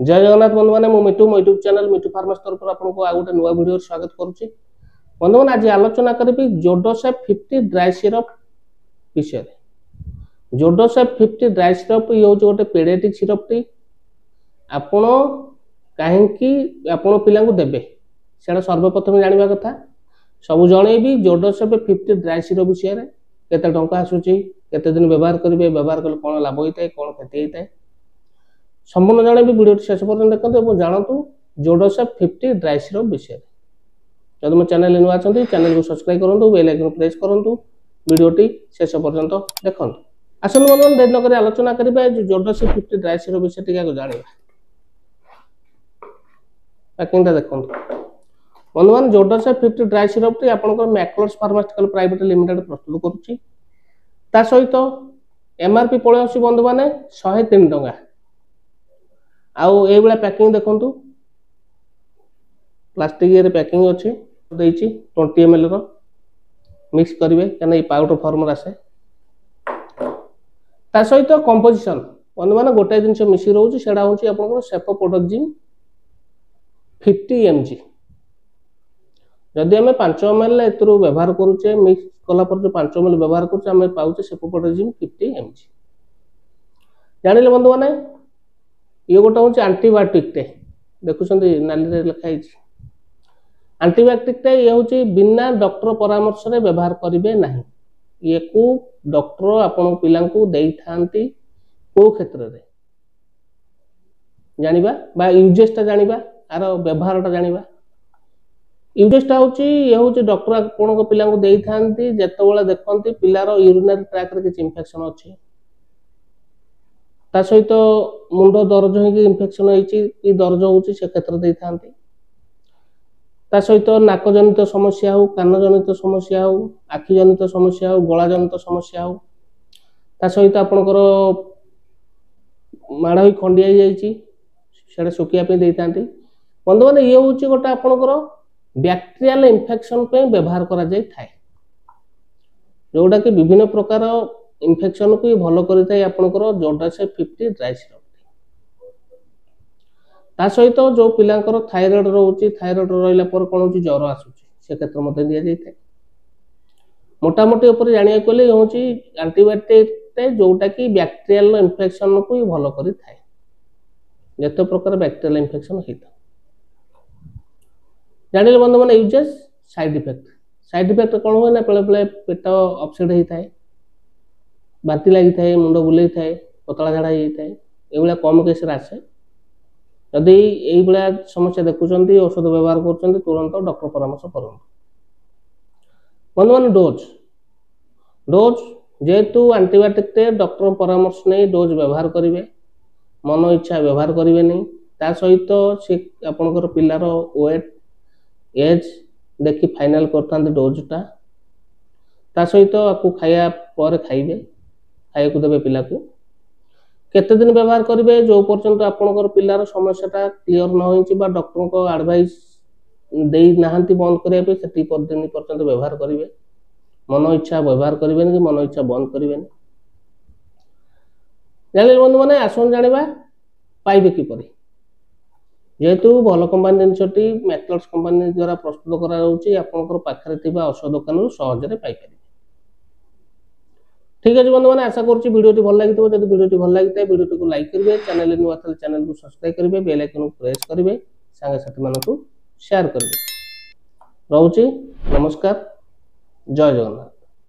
जय जगन्नाथ बंधु मैंने मिटू मो यूट्यूब चैनल मिटू फार्मर्स तरफ आपको आ गोटे नुआ वीडियो स्वागत करुच्ची। बंधु मैंने आज आलोचना करी जोडोसेफ 50 ड्राई सिरप विषय। जोडोसेफ 50 ड्राई सिरप ये हूँ गोटे पेडियाट्रिक सिरप टी आपण कहीं आपण पिला देवे से सर्वप्रथम जानवा कथा सब जनईबी जोडोसेफ 50 ड्राई सिरप विषय केते टंका आसूची केते दिन व्यवहार करेंगे व्यवहार कले कौन लाभ होता है कौन क्षति होता है संपूर्ण जन भी वीडियो शेष पर्यटन देखते जानतु जोडोसेफ 50 ड्राई सिरप विषय। जब मो चैनल नुआ चैनल को सब्सक्राइब करूँ बेल आइकन प्रेस करूँ वीडियोटी शेष पर्यंत देखते। आसन बंधु देर नक आलोचना करेंगे जोडोसेफ 50 ड्राई सिरप विषय टी जाना पैकिंग देखते बंधु मान जोडोसेफ 50 ड्राई सिरप टी आपंकर मैक्लोर्स फार्मास्यूटिकल प्राइवेट लिमिटेड प्रस्तुत करुच्ची। सहित एमआरपी पलि आस बंधु मैंने 103 टंका आउ ये पैकिंग देखु प्लास्टिक ये पैकिंग अच्छी 20 ml मिक्स करेंगे क्या पाउडर फॉर्म आसे। सहित कंपोजिशन बंधु मैंने गोटे जिन मिसी रोचे से हूँ सेफोपोडक्सिन 50 mg। जदि आम 5 ml ए व्यवहार करुचे मिक्स कलापर जो 5 ml व्यवहार करें पाचे सेफोपोडक्सिन 50 mg। जानिले बंधु मैंने ये गोटे हूँ आंटीबायोटिक टे देखुं नाली लिखाई आंटीबायोटिक टे ये हूँ बिना डॉक्टर परामर्श रे व्यवहार करेंगे ना। ये को डॉक्टर आपण पिला देती को क्षेत्र में जाना यूजेसटा जाना आर व्यवहारटा जाना। यूजेसटा हूँ ये हूँ डॉक्टर आपण पिला देती जिते देखते पिलार यूरिनरी ट्रैक रे किसी इन्फेक्शन अच्छी ता सहित मुंड दरज हो इन्फेक्शन होती दरज हो क्षेत्र दे था सहित नाकजनित समस्या हो कान जनित समस्या हो आखि जनित समस्या हो गला जनित समस्या हो ता सहित आपणकर माड़ हो खंडिया जाइए सुखिया दे था। बंधु मैंने ये हूँ गोटे आपणकर बैक्टेरियल इन्फेक्शन व्यवहार करा जाए जोटा कि विभिन्न प्रकार इन्फेक्शन को भल कर जोडोसेफ 50 ड्राई सिरप। ता सहित जो पिलांकर थायराइड रोचे थायराइड रहा कौन हो ज्वर आसूची से क्षेत्र में दि जाए। मोटामोटी उपर जाना गले हूँ आंटीबायोटिक जोटा कि बैक्टेरियल इन्फेक्शन को भल कर जिते प्रकार बैक्टेरियल इन्फेक्शन होता जानिले बंधु मैंने यूजेस साइड इफेक्ट कौन हुए ना बेले बेले पेट अपसेट होता है बाती लगी थाए मुंड बुले थाए पतला झाड़ा होता है ये कम केस आसे। जदि यही समस्या देखुं औषध व्यवहार कर तुरंत डॉक्टर परामर्श करूँ। बंधु मान डोज जेहेतु आंटीबायोटिक डॉक्टर परामर्श नहीं डोज व्यवहार करेंगे मन इच्छा व्यवहार करेंगे नहीं। ता सहित सी आपंकर पिलार वेट एज देखि फाइनाल करते डोजटा ता सहित आपको खाया पर खाइबे खाया को देवे पिला को केते दिन व्यवहार करेंगे जो पर्यंत आपंकर पिलार समस्याटा क्लीयर न हो डॉक्टर को एडवाइस दे ना बंद करने से दिन पर्यंत व्यवहार करेंगे मन इच्छा व्यवहार करेंगे कि मन इच्छा बंद करेंगे। जान बंधु मैंने आसन जाना पाइबे किपर जेहेतु भल कंपानी जिनटी मैक्लोर्स कंपानी द्वारा प्रस्तुत कर पाखे औषध दुकान सहज पाइपर। ठीक है बंधु मैंने आशा करुँच वीडियो भल लगी जब वीडियो भल लगी वीडियो को लाइक करेंगे चैनल नुआ चैनल को सब्सक्राइब करेंगे बेल आइकन प्रेस करेंगे सांगसाथी मानक शेयर करेंगे। रोचे नमस्कार जय जगन्नाथ।